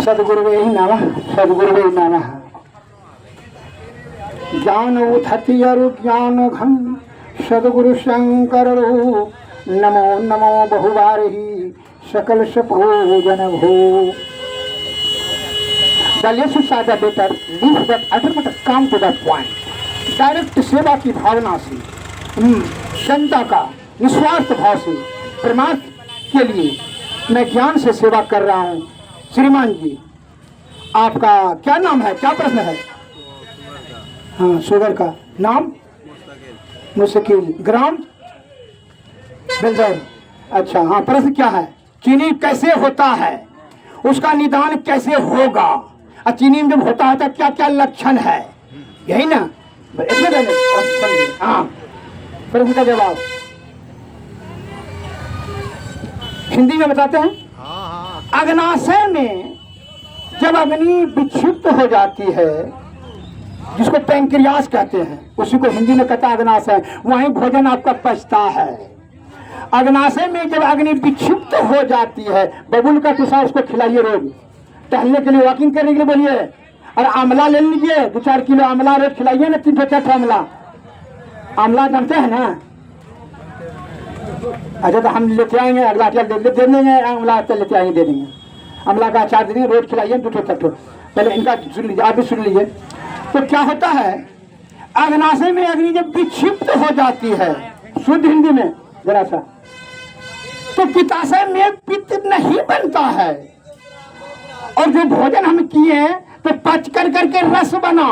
सद्गुरुवे नमः, सद्गुरुवे नमः। ज्ञान उठति अरु ज्ञान घन, सद्गुरु शंकर नमो नमो बहुबारही सकल सपूजन भो। The less you say the better, leave that ultimate come to that point. Direct सेवा की भावना से, जनता का निस्वार्थ भाव से, परमार्थ के लिए मैं ज्ञान से सेवा कर रहा हूँ। श्रीमान जी, आपका क्या नाम है, क्या प्रश्न है? हाँ, शुगर का नाम मुश्किल, ग्राम बेलदौर। अच्छा, हाँ, प्रश्न क्या है? चीनी कैसे होता है, उसका निदान कैसे होगा, और चीनी में जब होता है तो क्या क्या लक्षण है, यही ना? हाँ, प्रश्न का जवाब हिंदी में बताते हैं। अग्नाशय में जब अग्नि विक्षिप्त हो जाती है, जिसको पैंक्रियास कहते हैं, उसी को हिंदी में कहता है अग्नाशय, वहीं भोजन आपका पचता है। अग्नाशय में जब अग्नि विक्षिप्त हो जाती है, बबूल का टुसा उसको खिलाइए, रोज टहलने के लिए, वॉकिंग करने के लिए बोलिए, और आंवला ले लीजिए, 2-4 किलो आंवला रोज खिलाइए ना, 3-4 आंवला। आंवला जानते हैं ना? अच्छा, तो हम लेते आएंगे, अगला दे देंगे, आंवला तो लेते आएंगे, दे देंगे, आंवला का अचार दे देंगे, रोज खिलाइए 2-3 पहले इनका सुन लीजिए, आप भी सुन लीजिए। तो क्या होता है, अग्नाशय में अग्नि जब विक्षिप्त हो जाती है, शुद्ध हिंदी में जरा सा, तो पित्ताशय में पित्त नहीं बनता है, और जो भोजन हम किए तो पच कर करके रस बना,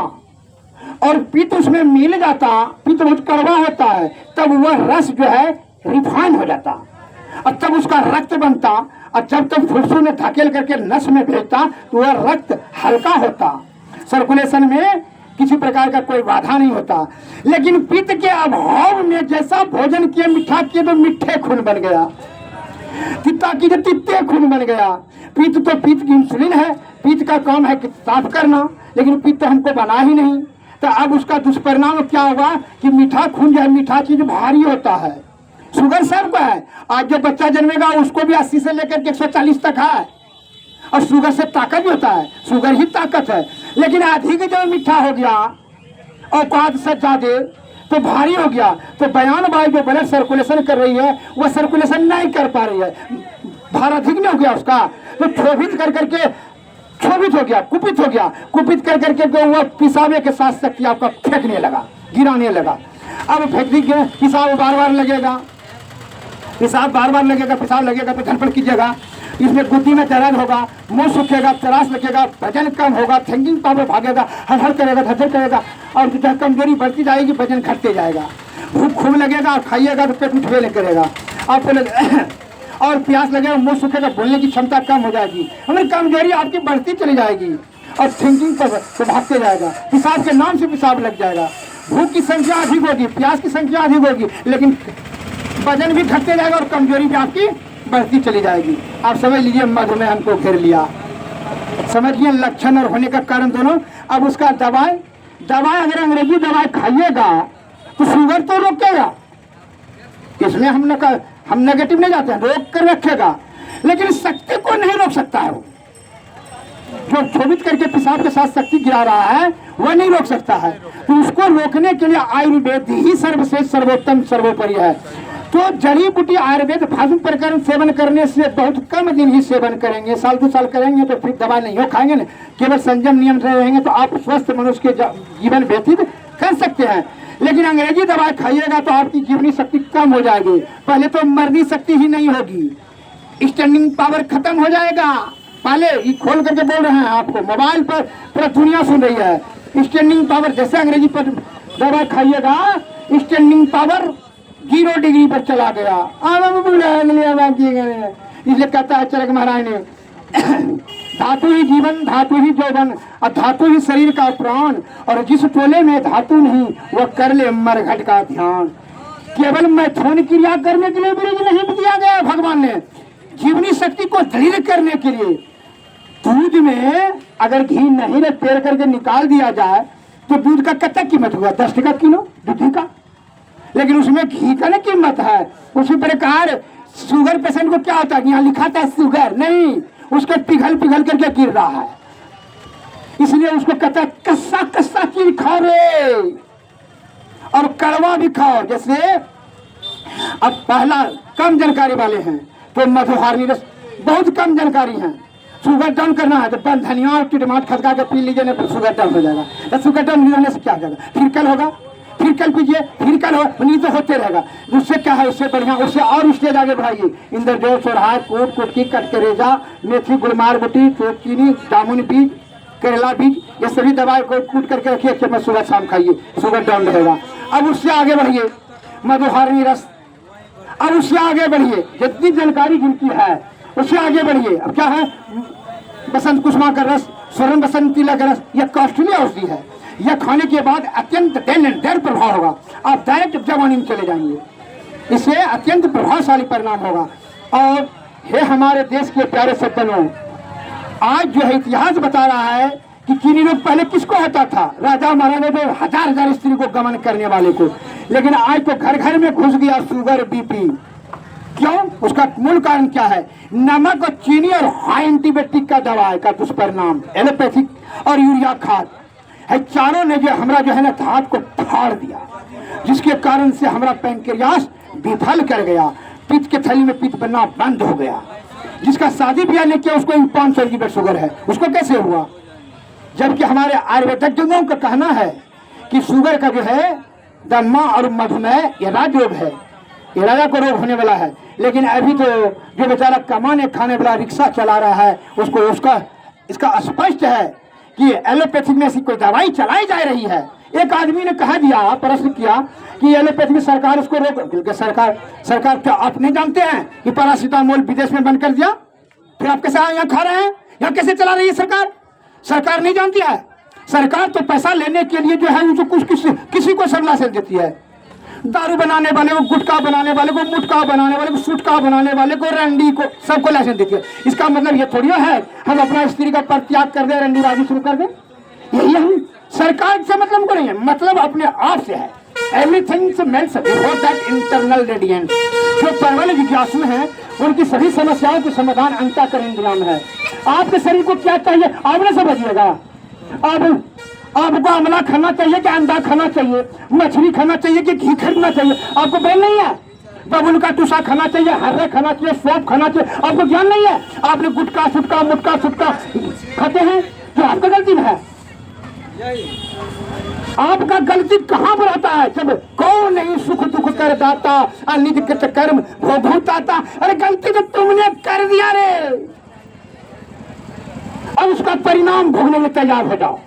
और पित्त उसमें मिल जाता, पित्त बहुत कड़वा होता है, तब वह रस जो है रिफाइन हो जाता, और तब उसका रक्त बनता, और जब तक फुफ्फुस में धकेल करके नस में भेजता तो वह रक्त हल्का होता, सर्कुलेशन में किसी प्रकार का कोई बाधा नहीं होता। लेकिन पित्त के अभाव में जैसा भोजन किए, मीठा किए तो मीठे खून बन गया, तित्ता की तो तित्ते खून बन गया। पित्त तो पित्त की इंसुलिन है, पित्त का काम है कि साफ करना, लेकिन पित्त हमको बना ही नहीं, तो अब उसका दुष्परिणाम क्या होगा कि मीठा खून जो है, मीठा चीज भारी होता है। शुगर सबको है, आज जो बच्चा जन्मेगा उसको भी 80 से लेकर के 140 तक है, और शुगर से ताकत भी होता है, शुगर ही ताकत है। लेकिन अधिक जब मीठा हो गया, औकात से ज्यादा, तो भारी हो गया, तो बयान वायु जो ब्लड सर्कुलेशन कर रही है वह सर्कुलेशन नहीं कर पा रही है, भार अधिक नहीं हो गया उसका, तो क्षोभित कर करके क्षोभित हो गया, कुपित हो गया, कुपित कर करके वह पिसाबे के साथ शक्ति आपका फेंकने लगा, गिराने लगा। अब फेंकने के पिसाब बार बार लगेगा, पिसाब बार बार लगेगा, पिसाब लगेगा तो धड़पड़ कीजिएगा, इसमें गुद्दी में दर्द होगा, मुंह सूखेगा, तरास लगेगा, वजन कम होगा, थिंकिंग पावर भागेगा, हड़हड़ करेगा, धड़धड़ करेगा, और जो कमजोरी बढ़ती जाएगी, वजन घटते जाएगा, भूख खूब लगेगा, और खाइएगा तो पेट उठवे नहीं करेगा, और प्यास लगेगा, मुंह सूखेगा, बोलने की क्षमता कम हो जाएगी, हमें कमजोरी आपकी बढ़ती चली जाएगी, और थिंकिंग पर भागते जाएगा, पिसाब के नाम से पिसाब लग जाएगा, भूख की संख्या अधिक होगी, प्यास की संख्या अधिक होगी, लेकिन वजन भी घटते जाएगा, और कमजोरी भी आपकी बढ़ती चली जाएगी। आप समझ लीजिए, मधुमेह हमको घेर लिया, समझिए लक्षण और होने का कारण दोनों। अब उसका दवाई अगर अंग्रेजी दवाई खाइएगा तो शुगर तो रोकेगा, इसमें हम नेगेटिव नहीं जाते हैं, रोक कर रखेगा, लेकिन शक्ति को नहीं रोक सकता है। वो जो क्षोभित करके पेशाब के साथ शक्ति गिरा रहा है वह नहीं रोक सकता है, तो उसको रोकने के लिए आयुर्वेद ही सर्वश्रेष्ठ सर्वोत्तम सर्वोपरि है। तो जड़ी बूटी आयुर्वेद भाषण प्रकरण सेवन करने से बहुत कम दिन ही सेवन करेंगे, 1-2 साल करेंगे तो फिर दवा नहीं हो खाएंगे ना, केवल संयम नियम से रहेंगे तो आप स्वस्थ मनुष्य के जीवन व्यतीत कर सकते हैं। लेकिन अंग्रेजी दवाई खाइएगा तो आपकी जीवनी शक्ति कम हो जाएगी, पहले तो मर्दी शक्ति ही नहीं होगी, स्टैंडिंग पावर खत्म हो जाएगा। पहले ये खोल करके बोल रहे हैं आपको, मोबाइल पर पूरा दुनिया सुन रही है, स्टैंडिंग पावर जैसे अंग्रेजी पर दवाई खाइएगा, स्टैंडिंग पावर 0 डिग्री पर चला गया। इसलिए कहता है चरक महाराज ने, धातु ही जीवन, धातु ही जौवन, और धातु ही शरीर का प्राण, और जिस टोले में धातु नहीं वह कर ले मरघट का ध्यान। केवल मैथुन क्रिया करने के लिए ब्रिज नहीं दिया गया भगवान ने, जीवनी शक्ति को दृढ़ करने के लिए। दूध में अगर घी नहीं पेड़ करके निकाल दिया जाए तो दूध का कितना कीमत हुआ, 10 टका किलो दूध का, लेकिन उसमें घी का ना कीमत है। उसी प्रकार शुगर पेशेंट को क्या होता है, यहाँ लिखा था शुगर नहीं, उसके पिघल पिघल करके गिर रहा है। इसलिए उसको कहता है कस्सा कस्सा चीज खाओ रे, और कड़वा भी खाओ। जैसे अब पहला कम जानकारी वाले हैं तो मधुहारनी रस बहुत कम जानकारी है। शुगर डाउन करना है तो धनिया और टमाटर खदका के पी लीजिए, नहीं शुगर डाउन हो जाएगा। तो शुगर डाउन होने से क्या हो जाएगा, फिर कल होगा, फिर कल पीजिए, फिर कल होगा, नहीं तो होते रहेगा। उससे क्या है, उससे बढ़िया, उससे और स्टेज आगे बढ़ाइए। इंद्रजोत, सोरहाय, कूट कुटकी, कटकरेजा, मेथी, गुलमार बटी, चीनी, जामुन बीज, करेला बीज, ये सभी दवाई को कूट करके रखिए, चम्मच सुबह शाम खाइए, शुगर डाउन रहेगा। अब उससे आगे बढ़िए मधुहारनी रस, अब उससे आगे बढ़िए जितनी जानकारी जिनकी है उससे आगे बढ़िए। अब क्या है, बसंत कुसुमा का रस, स्वर्ण बसंती का रस, यह कॉस्टली औषधि है। यह खाने के बाद अत्यंत देर प्रभाव होगा, आप डायरेक्ट जवानी में चले जाएंगे, इससे अत्यंत प्रभावशाली परिणाम होगा। और हे हमारे देश के प्यारे सज्जनों, आज जो है इतिहास बता रहा है कि चीनी रोग पहले किसको होता था, राजा महाराजा जो हजार हजार स्त्री को गमन करने वाले को, लेकिन आज तो घर घर में घुस गया शुगर बीपी। क्यों, उसका मूल कारण क्या है, नमक और चीनी और हाई एंटीबायोटिक का दवा का दुष्परिणाम, एलोपैथिक और यूरिया खाद है, चारों ने जो हमारा जो है ना धात को फाड़ दिया, जिसके कारण से हमारा पैंक्रियास विफल कर गया, पित्त के थैली में पित्त बनना बंद हो गया। जिसका शादी ब्याह नहीं किया उसको 500 की ब्लड शुगर है, उसको कैसे हुआ, जबकि हमारे आयुर्वेदिकों का कहना है कि शुगर का जो है दमा और मधुमेह ये राज रोग है, ये राजा को रोग होने वाला है। लेकिन अभी तो जो बेचारा कमाने खाने वाला रिक्शा चला रहा है उसको इसका स्पष्ट है कि एलोपैथिक में ऐसी कोई दवाई चलाई जा रही है। एक आदमी ने कहा दिया, प्रश्न किया कि एलोपैथी में सरकार उसको रोक, सरकार क्या आप नहीं जानते हैं कि पैरासीटामोल विदेश में बंद कर दिया, फिर आप कैसे यहाँ खा रहे हैं, यहाँ कैसे चला रही है सरकार नहीं जानती है। सरकार तो पैसा लेने के लिए जो है वो किसी को सब लाइसेंस देती है, दारू बनाने वाले को, गुटखा बनाने वाले को, मुटका बनाने वाले को, सुटका बनाने वाले को, रंडी को, सबको लाइसेंस देती है। इसका मतलब ये थोड़ी है हम अपना स्त्री का परित्याग कर दे, रंडी राजी शुरू कर दे, यही हम सरकार से मतलब को नहीं है, मतलब अपने आप से है। Everything melts before that internal radiant. जो परवल जिज्ञासु हैं उनकी सभी समस्याओं के समाधान अंतःकरण इंद्रियों में है। आपके शरीर को क्या चाहिए आप न समझिएगा, आपको अमला खाना चाहिए कि अंडा खाना चाहिए, मछली खाना चाहिए कि घी खरीदना चाहिए, आपको ज्ञान नहीं है। बबुल का टूसा खाना चाहिए, हर्रे खाना चाहिए, सौंफ खाना चाहिए, आपको ज्ञान नहीं है। आपने गुटका सुटका मुटका सुटका खाते हैं तो आपका गलती में है। आपका गलती कहाँ पर आता है, जब कौन नहीं सुख दुख कर दाता अनिज कृत कर्म भोगताता। अरे गलती तो तुमने कर दिया रे, अब उसका परिणाम भोगने में तैयार हो जाओ।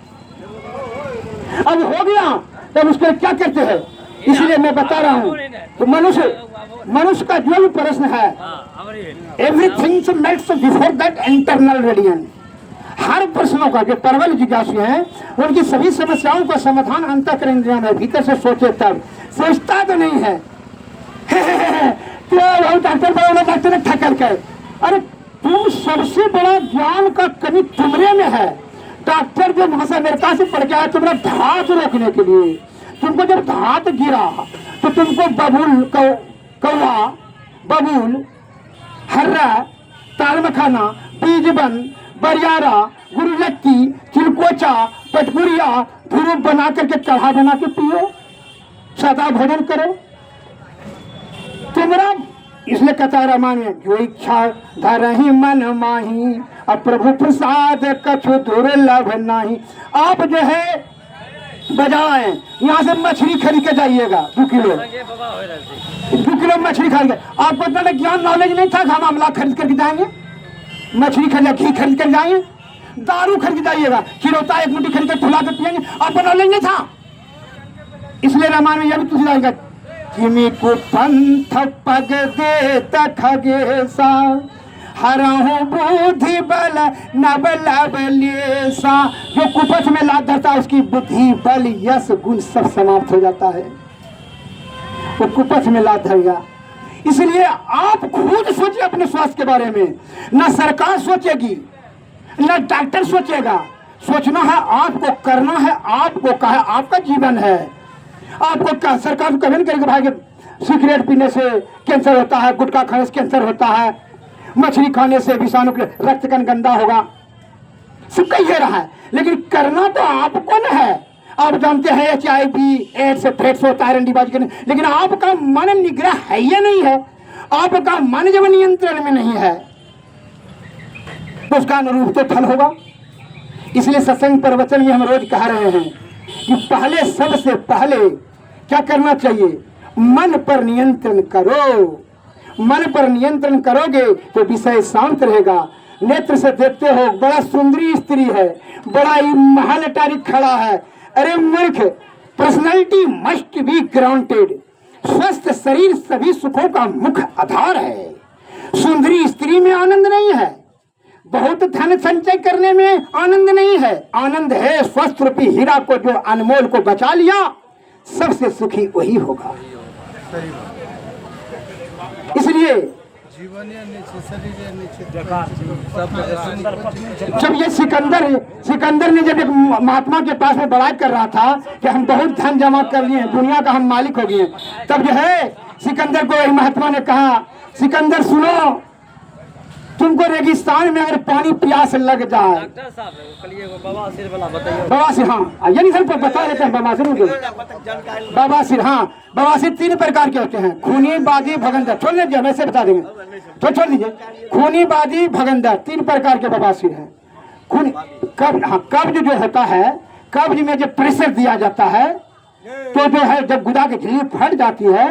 अब हो गया तब उसके क्या करते हैं, इसलिए मैं बता रहा हूँ तो मनुष्य का जो भी प्रश्न है, everything melts before that internal radiant. हर प्रश्नों का जो प्रबल जिज्ञासु हैं उनकी सभी समस्याओं का समाधान अंतःकरण इंद्रियों में, भीतर से सोचे तब, सोचता तो नहीं है। डॉक्टर ने ठक्कर कर, अरे तुम सबसे बड़ा ज्ञान का कमी तुमरे में है। डॉक्टर जो वहां से अमेरिका से पढ़ के आया तुम्हारा धात रोकने के लिए, तुमको जब धात गिरा तो तुमको बबूल कौवा, बबूल, हर्रा, तालमखाना, बीजबन, बरियारा, गुरुलत्ती, चिलकोचा, पटपुरिया, धुरूप बना करके काढ़ा बना के पियो, सादा भोजन करो। तुम्हारा इसलिए कथा रामायण में जो इच्छा धरही मन माही, अब प्रभु प्रसाद कछु दुर्लभ नहीं। आप जो है बजाए यहाँ से मछली खरीद के जाइएगा 2 किलो मछली खरीद के, आपको इतना ज्ञान नॉलेज नहीं था कि हम अमला खरीद करके जाएंगे, मछली खरीद, घी खरीद कर जाएंगे, दारू खरीद जाइएगा, चिरौता 1 मुट्ठी खरीद कर फुला कर पिएंगे, आपको नॉलेज नहीं था। इसलिए रामायण में यह भी तुझे जाएगा, किमी को पंथ पग दे खगेसा, हरहु बुद्धि बल नबल बलेसा। जो कुपथ में लात धरता है उसकी बुद्धि बल यश गुण सब समाप्त हो जाता है, वो कुपथ में लात धर गया। इसलिए आप खुद सोचिए अपने स्वास्थ्य के बारे में, ना सरकार सोचेगी ना डॉक्टर सोचेगा। सोचना है आपको, करना है आपको, कहा आपका जीवन है। आपको क्या सरकार कभी नहीं करेगी भाई सिगरेट पीने से कैंसर होता है, गुटखा खाने से कैंसर होता है, मछली खाने से विषाणु के रक्त कण गंदा होगा, सब कह रहा है, लेकिन करना तो आपको न है। आप जानते हैं HIV एड्स थ्रेट्स होता है रंडीबाजी करने, लेकिन आपका मन निग्रह है या नहीं है, आपका मन जब नियंत्रण में नहीं है तो उसका अनुरूप तो फल होगा। इसलिए सत्संग प्रवचन में हम रोज कह रहे हैं कि पहले, सबसे पहले क्या करना चाहिए, मन पर नियंत्रण करो। मन पर नियंत्रण करोगे तो विषय शांत रहेगा। नेत्र से देखते हो, बड़ा सुंदरी स्त्री है, बड़ा ही महल अटारी खड़ा है, अरे मूर्ख, पर्सनैलिटी मस्ट बी ग्राउंडेड। स्वस्थ शरीर सभी सुखों का मुख्य आधार है। सुंदरी स्त्री में आनंद नहीं है, बहुत धन संचय करने में आनंद नहीं है, आनंद है स्वस्थ रूपी हीरा को जो अनमोल को बचा लिया, सबसे सुखी वही होगा। इसलिए जब ये सिकंदर ने जब एक महात्मा के पास में बड़ाई कर रहा था कि हम बहुत धन जमा कर लिए, दुनिया का हम मालिक हो गए, तब जो है सिकंदर को वही महात्मा ने कहा, सिकंदर सुनो, तुमको रेगिस्तान में अगर पानी प्यास लग जाए, बवासीर, हाँ ये नहीं सर बता देते हैं, बवासीर, हाँ बवासीर 3 प्रकार के होते हैं, खूनी, बादी, भगंदर। छोड़ दीजिए, वैसे बता देंगे तो छोड़ दीजिए। खूनी, बादी, भगंदर 3 प्रकार के बवासीर हैं। खूनी कब्ज जो होता है, कब्ज में जब प्रेशर दिया जाता है तो जो है जब गुदा की झिल्ली फट जाती है,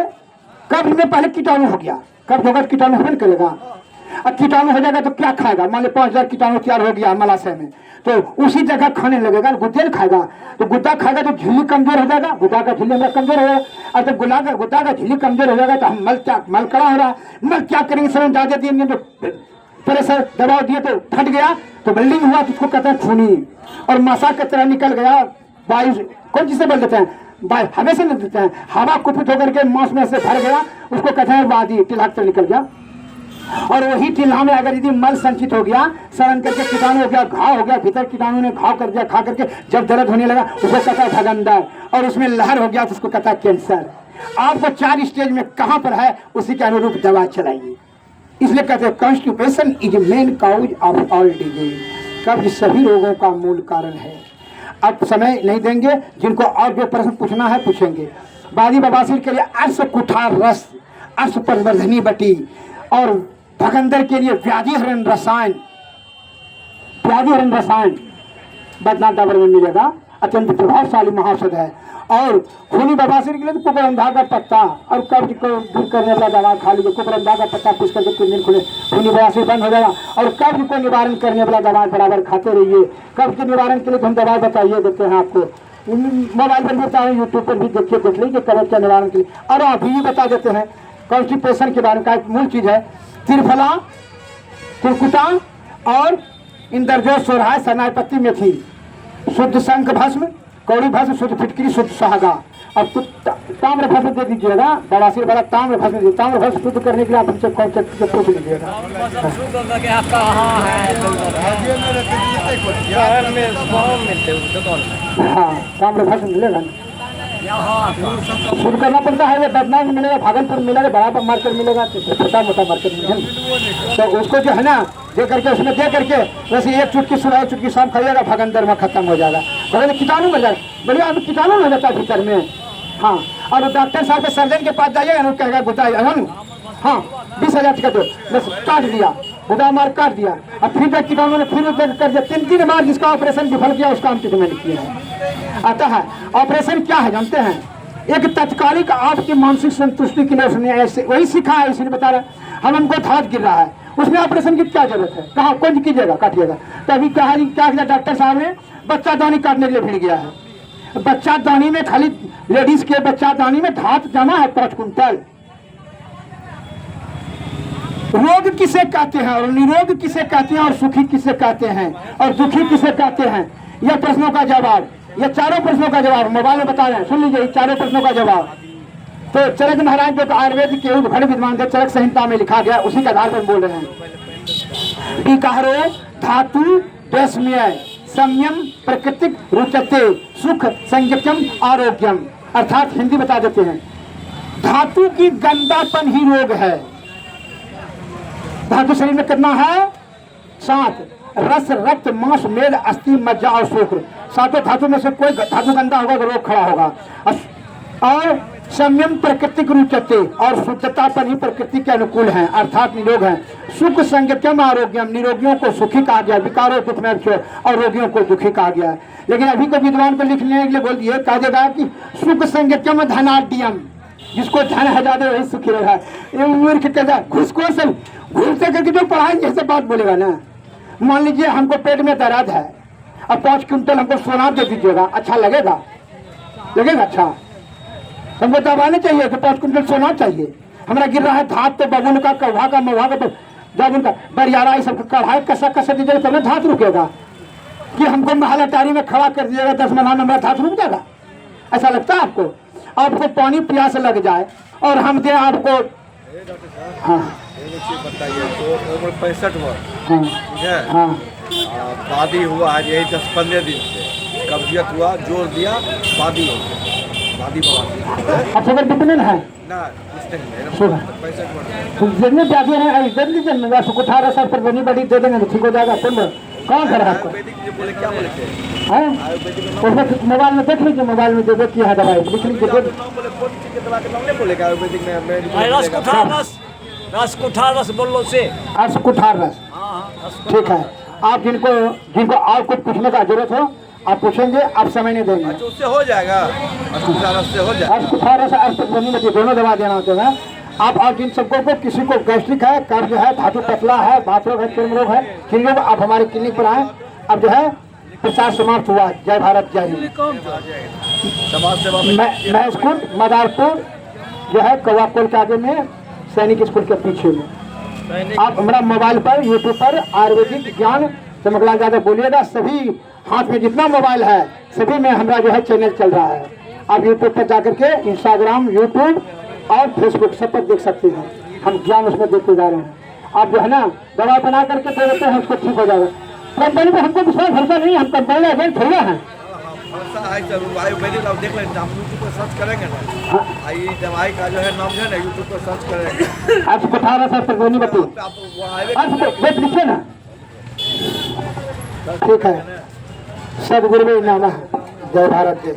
कब्ज में पहले कीटाणु हो गया, कब्ज होगा कीटाणु हवन करेगा, अब कीटाणु हो जाएगा तो क्या खाएगा, मान लो 5000 कीटाणु तैयार हो गया मलाशय में, तो उसी जगह खाने लगेगा, गुद्दे खाएगा, तो गुद्दा खाएगा तो झिल्ली कमजोर हो जाएगा, गुद्दा का झिल्ली हमारा कमजोर हो जाएगा, और जब गुद्दा का झिल्ली कमजोर हो जाएगा तो हम मल कड़ा हो रहा है, मल क्या करेंगे, समय ज्यादा दिए तो प्रेशर दबाव दिए तो फट गया, तो बिल्डिंग हुआ, तो उसको कहते हैं खूनी। और मशा की तरह निकल गया, वायु कौन चीज से बोल देते हैं, हवा से नहीं देते हैं, हवा कुपित होकर के मांस में से भर गया, उसको कहते हैं वादी, टिलाक से निकल गया। और वही टिल्हा में अगर यदि मल संचित हो गया, सड़न करके कीटाणु हो गया, घाव हो गया, भीतर कीटाणु ने घाव कर दिया, खा करके जब दर्द होने लगा उसको कहता है भगंदर, और उसमें लहर हो गया तो उसको कहता है कैंसर। आपको 4 स्टेज में कहां पर है उसी के अनुरूप दवा चलाइए। इसलिए कहते हैं constipation is main cause of all disease, कब्ज सभी रोगों का मूल कारण है। अब समय नहीं देंगे, जिनको और जो प्रश्न पूछना है पूछेंगे। बादी बवासीर के लिए अर्श कुठार रस, अर्श परवर्धनी बटी, और भगंदर के लिए व्याधिहरण रसायन, व्याधिहरण रसायन बदनाथ डाबर में मिलेगा, अत्यंत प्रभावशाली महाऔषध है। और खूनी बवासीर के लिए तो कुकरंधा का पत्ता, और कब्ज को दूर करने वाला दवा खा लीजिए, कुकरंधा का पत्ता पीस करके 3 दिन खूनी बवासीर बंद हो जाएगा। और कब्ज को निवारण करने वाला दवा बराबर खाते रहिए। कब्ज के निवारण के लिए हम दवा बताइए देते हैं आपको, मोबाइल पर भी बता रहे हैं, यूट्यूब पर भी देखिए, देख लीजिए कब्ज के निवारण के लिए। और अभी भी बता देते हैं कॉन्स्टिपेशन के बारे में, का एक मूल चीज है त्रिफला, कुरकुटा और इंद्रजो, सोरहाय, सनायपत्ती, मेथी, शुद्ध शंख भस्म, कौड़ी भस्म, शुद्ध फिटकरी, शुद्ध सुहागा। अब तो ताम्र भस्म दे दीजिएगा, बवासीर वाला ताम्र भस्म दीजिए। ताम्र भस्म शुद्ध करने के लिए आप हमसे कौन से पूछ लीजिएगा। हाँ ताम्र भस्म मिलेगा, शुरू करना पड़ता है, बदनाम मिलेगा, भागलपुर मिलेगा, बड़ा मार्केट मिलेगा, छोटा मोटा मार्केट मिलेगा, तो उसको जो है ना दे करके, उसमें दे करके वैसे 1 चुटकी सुबह 1 चुटकी शाम खाइएगा, भगंदर में खत्म हो जाएगा, भगंदर कीटाणु मर जाएगा, बढ़िया कीटाणु हो जाता है भीतर में। हाँ, और डॉक्टर साहब के सर्जन के पास जाइएगा ना, कहेगा गुदा, हाँ 20,000 का दो, बस काट दिया, गुदा मार काट दिया, और फिर कीटाणु ने फिर कर दिया, 3 बार जिसका ऑपरेशन विफल किया उसका हम ट्रीटमेंट किया है। आता है ऑपरेशन क्या है जानते हैं, एक तत्कालिक आपकी मानसिक संतुष्टि के लिए उसने ऐसे वही सीखा है, इसलिए बता रहा है। हमको धात गिर रहा है, उसमें ऑपरेशन की क्या जरूरत है, कहाँ कौन कीजिएगा, काटिएगा। तो अभी क्या किया डॉक्टर साहब ने, बच्चा दानी काटने के लिए भिड़ गया है। बच्चा दानी में खाली लेडीज के बच्चा दानी में धात जमा है 5 कुंटल। रोग किसे कहते हैं और निरोग किसे कहते हैं और सुखी किसे कहते हैं और दुखी किसे कहते हैं, यह प्रश्नों का जवाब, ये चारों प्रश्नों का जवाब मोबाइल में बता रहे हैं, सुन लीजिए चारों प्रश्नों का जवाब। तो चरक महाराज जो आयुर्वेद के बड़े विद्वान थे, चरक संहिता में लिखा गया, उसी के आधार पर बोल रहे हैं। इकारो धातु दशमय संयम प्रकृतिक रुचते सुख संयम आरोग्यम, अर्थात हिंदी बता देते हैं, धातु की गंदापन ही रोग है, धातु शरीर में कितना है? 7। रस, रक्त, मांस, मेद, अस्थि, मज्जा और शुक्र। 7 धातु में से कोई धातु गंदा होगा तो रोग खड़ा होगा। और संयम प्रकृतिक रुचते, और शुद्धता पर ही प्रकृति के अनुकूल है, अर्थात निरोग है। सुख संगत्यम आरोग्यम, निरोगियों को सुखी कहा गया, विकारो दुख में और रोगियों को दुखी कहा गया। लेकिन अभी को विद्वान को लिखने के लिए बोल दिए, कहा जाएगा कि सुख संगत्यम धनाड्यम, जिसको धन है ज्यादा वही सुखी रहा है। मूर्ख घुसखोर से घूमते करके जो पढ़ाएंगे ऐसे बात बोलेगा ना। मान लीजिए हमको पेट में दर्द है, अब 5 क्विंटल हमको सोना दे दीजिएगा, अच्छा लगेगा? लगेगा अच्छा? हमको दबाने चाहिए कि 5 क्विंटल सोना चाहिए। हमारा गिर रहा है धात, तो बबून का, कौवा का, मवा का, जब उनका बरियारा ये सब कढ़ाई कसा कसा दीजिएगा तब ना धात रुकेगा। कि हमको महल अटारी में खड़ा कर दीजिएगा 10 महीना में मेरा धात रुक जाएगा? ऐसा लगता है आपको? आपको पानी प्यास लग जाए और हम दें आपको। हाँ बताइए, तो उम्र 65 वर्ष, हाँ ठीक है, हाँ, शादी हुआ है यही 10-15 दिन से, कब्जियत हुआ, जोर दिया, शादी हो गया, शादी बवासीर अब शुगर कितने में है? ना कुछ नहीं है, शुगर 65 वर्ष। तो जितने प्यासे हैं इधर लीजिए ना, 18 साल पर बनी बड़ी दे देंगे तो ठीक हो जाएगा। तुम कौन घर है आपको? आयुर्वेदिक जो बोले, क्या बोले थे? हैं? आयुर्वेदिक में उसमें मोबाइल में देख लीजिए, मोबाइल में जो की है दवाई लिख लीजिए। नाम बोले, कौन चीज के दवा के नाम नहीं बोलेगा आयुर्वेदिक में? रस कुठार रस बोलो से। अर्श कुठार रस, ठीक है। आप जिनको जिनको और कुछ पूछने का जरूरत हो आप पूछेंगे, आप समय नहीं देंगे। अच्छा, उससे हो जाएगा, अस्पताल से हो जाएगा। अर्श कुठार रस, अर्श बनी मत, दोनों दवा देना होते हैं आप। और जिन सबको को किसी को गैस्ट्रिक है, कब्ज है, धातु पतला है, बात रोग है, चर्म रोग है, जिन लोग आप हमारे क्लिनिक पर आए। अब जो है प्रचार समाप्त हुआ। जय भारत, जय हिंद। समाज सेवा में मैं स्कूल मदारपुर जो है कौवाकोल के आगे में, सैनिक स्कूल के पीछे में। आप हमारा मोबाइल पर, यूट्यूब पर आयुर्वेदिक ज्ञान चमकलाल यादव बोलिएगा। सभी हाथ में जितना मोबाइल है सभी में हमारा जो है चैनल चल रहा है। आप यूट्यूब पर जाकर के इंस्टाग्राम, यूट्यूब और फेसबुक सब पर देख सकते हैं। हम ज्ञान उसमें देते जा रहे हैं। आप जो है ना दवा बना करके दे देते हैं, उसको ठीक हो जाएगा। कंपनी में हमको विश्वास भरोसा नहीं, हम कंपनी एजेंट थोड़े हैं। भरोसा है जरूर। आयुर्वेदिक आप देख लेंगे, हम यूट्यूब पर सर्च करेंगे ना, ये दवाई का जो है नाम जो है ना यूट्यूब पर सर्च करेंगे। आप 18 साल तक नहीं बती, आप वो आयुर्वेदिक आप वेट लिखिए ना, ठीक है। सब गुरु में नामा है। जय भारत, जय।